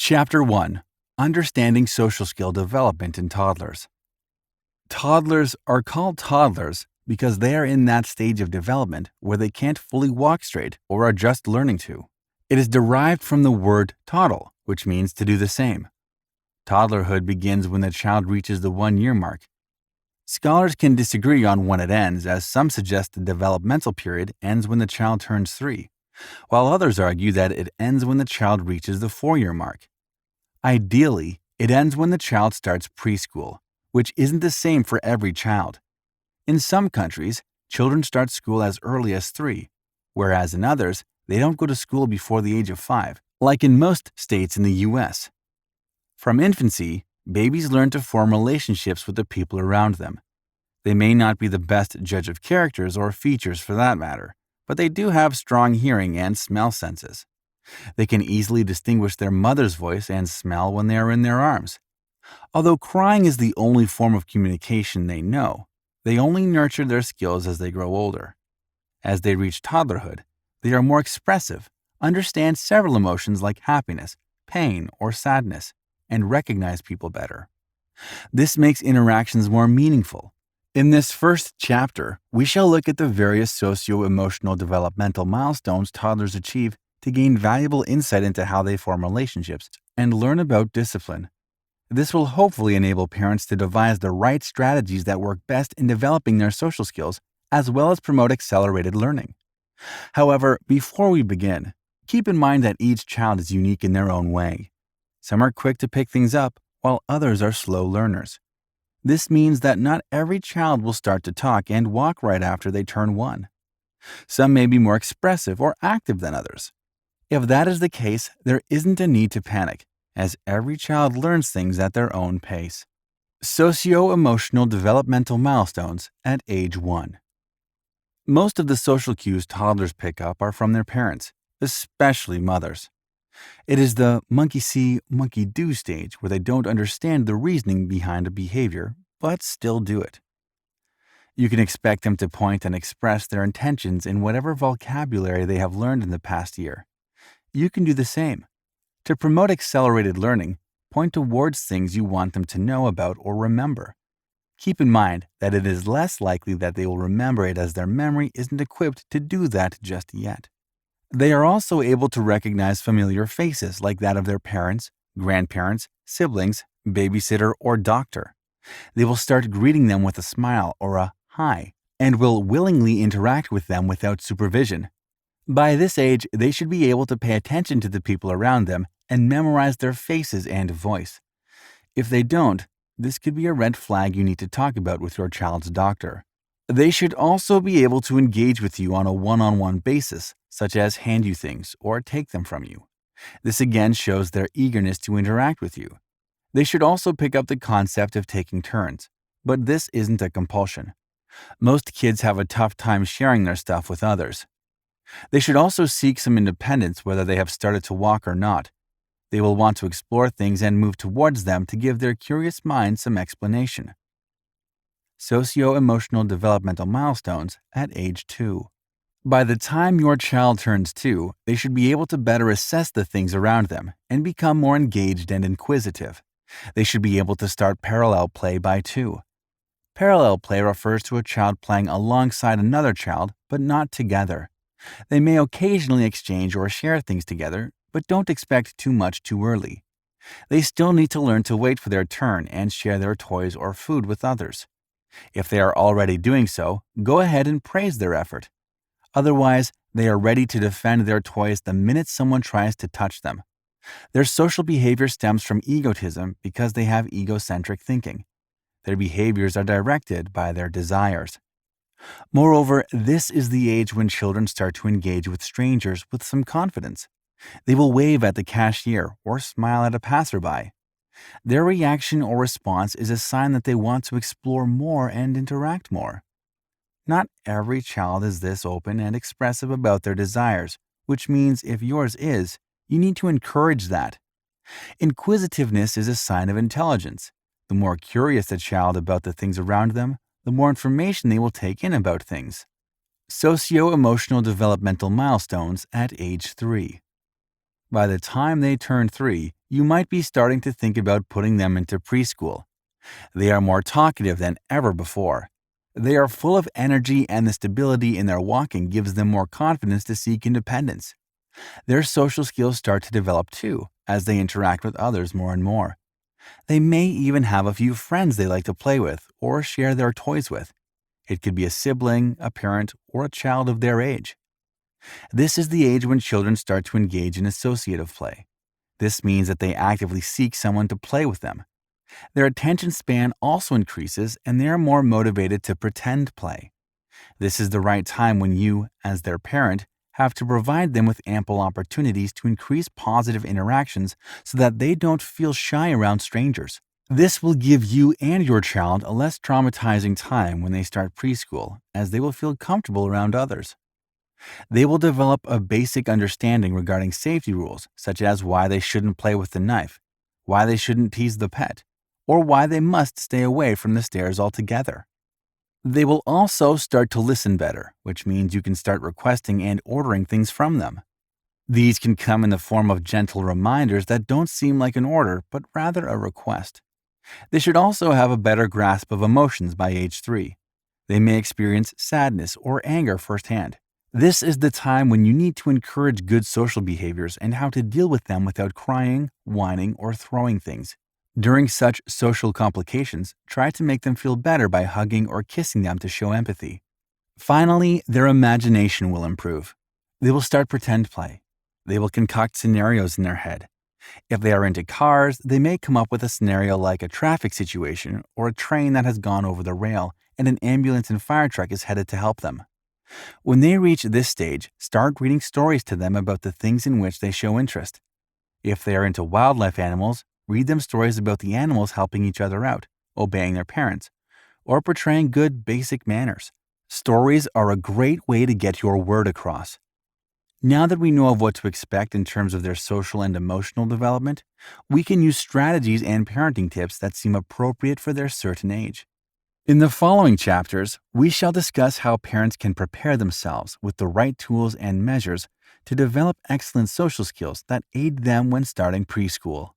Chapter 1. Understanding Social Skill Development in Toddlers. Toddlers are called toddlers because they are in that stage of development where they can't fully walk straight or are just learning to. It is derived from the word toddle, which means to do the same. Toddlerhood begins when the child reaches the 1-year mark. Scholars can disagree on when it ends, as some suggest the developmental period ends when the child turns 3, while others argue that it ends when the child reaches the 4-year mark. Ideally, it ends when the child starts preschool, which isn't the same for every child. In some countries, children start school as early as 3, whereas in others, they don't go to school before the age of 5, like in most states in the U.S. From infancy, babies learn to form relationships with the people around them. They may not be the best judge of characters or features for that matter, but they do have strong hearing and smell senses. They can easily distinguish their mother's voice and smell when they are in their arms. Although crying is the only form of communication they know, they only nurture their skills as they grow older. As they reach toddlerhood, they are more expressive, understand several emotions like happiness, pain, or sadness, and recognize people better. This makes interactions more meaningful. In this first chapter, we shall look at the various socio-emotional developmental milestones toddlers achieve to gain valuable insight into how they form relationships and learn about discipline. This will hopefully enable parents to devise the right strategies that work best in developing their social skills, as well as promote accelerated learning. However, before we begin, keep in mind that each child is unique in their own way. Some are quick to pick things up, while others are slow learners. This means that not every child will start to talk and walk right after they turn 1. Some may be more expressive or active than others. If that is the case, there isn't a need to panic, as every child learns things at their own pace. Socio-emotional developmental milestones at age 1. Most of the social cues toddlers pick up are from their parents, especially mothers. It is the monkey see, monkey do stage where they don't understand the reasoning behind a behavior, but still do it. You can expect them to point and express their intentions in whatever vocabulary they have learned in the past year. You can do the same. To promote accelerated learning, point towards things you want them to know about or remember. Keep in mind that it is less likely that they will remember it as their memory isn't equipped to do that just yet. They are also able to recognize familiar faces like that of their parents, grandparents, siblings, babysitter, or doctor. They will start greeting them with a smile or a hi, and will willingly interact with them without supervision. By this age, they should be able to pay attention to the people around them and memorize their faces and voice. If they don't, this could be a red flag you need to talk about with your child's doctor. They should also be able to engage with you on a one-on-one basis, such as hand you things or take them from you. This again shows their eagerness to interact with you. They should also pick up the concept of taking turns, but this isn't a compulsion. Most kids have a tough time sharing their stuff with others. They should also seek some independence whether they have started to walk or not. They will want to explore things and move towards them to give their curious mind some explanation. Socio-emotional developmental milestones at age 2. By the time your child turns 2, they should be able to better assess the things around them and become more engaged and inquisitive. They should be able to start parallel play by 2. Parallel play refers to a child playing alongside another child, but not together. They may occasionally exchange or share things together, but don't expect too much too early. They still need to learn to wait for their turn and share their toys or food with others. If they are already doing so, go ahead and praise their effort. Otherwise, they are ready to defend their toys the minute someone tries to touch them. Their social behavior stems from egotism because they have egocentric thinking. Their behaviors are directed by their desires. Moreover, this is the age when children start to engage with strangers with some confidence. They will wave at the cashier or smile at a passerby. Their reaction or response is a sign that they want to explore more and interact more. Not every child is this open and expressive about their desires, which means if yours is, you need to encourage that. Inquisitiveness is a sign of intelligence. The more curious a child about the things around them, the more information they will take in about things. Socio-emotional developmental milestones at age 3. By the time they turn 3, you might be starting to think about putting them into preschool. They are more talkative than ever before. They are full of energy, and the stability in their walking gives them more confidence to seek independence. Their social skills start to develop too, as they interact with others more and more. They may even have a few friends they like to play with or share their toys with. It could be a sibling, a parent, or a child of their age. This is the age when children start to engage in associative play. This means that they actively seek someone to play with them. Their attention span also increases, and they are more motivated to pretend play. This is the right time when you, as their parent, have to provide them with ample opportunities to increase positive interactions so that they don't feel shy around strangers. This will give you and your child a less traumatizing time when they start preschool, as they will feel comfortable around others. They will develop a basic understanding regarding safety rules, such as why they shouldn't play with the knife, why they shouldn't tease the pet, or why they must stay away from the stairs altogether. They will also start to listen better, which means you can start requesting and ordering things from them. These can come in the form of gentle reminders that don't seem like an order, but rather a request. They should also have a better grasp of emotions by age 3. They may experience sadness or anger firsthand. This is the time when you need to encourage good social behaviors and how to deal with them without crying, whining, or throwing things. During such social complications, try to make them feel better by hugging or kissing them to show empathy. Finally, their imagination will improve. They will start pretend play. They will concoct scenarios in their head. If they are into cars, they may come up with a scenario like a traffic situation or a train that has gone over the rail and an ambulance and fire truck is headed to help them. When they reach this stage, start reading stories to them about the things in which they show interest. If they are into wildlife animals, read them stories about the animals helping each other out, obeying their parents, or portraying good basic manners. Stories are a great way to get your word across. Now that we know of what to expect in terms of their social and emotional development, we can use strategies and parenting tips that seem appropriate for their certain age. In the following chapters, we shall discuss how parents can prepare themselves with the right tools and measures to develop excellent social skills that aid them when starting preschool.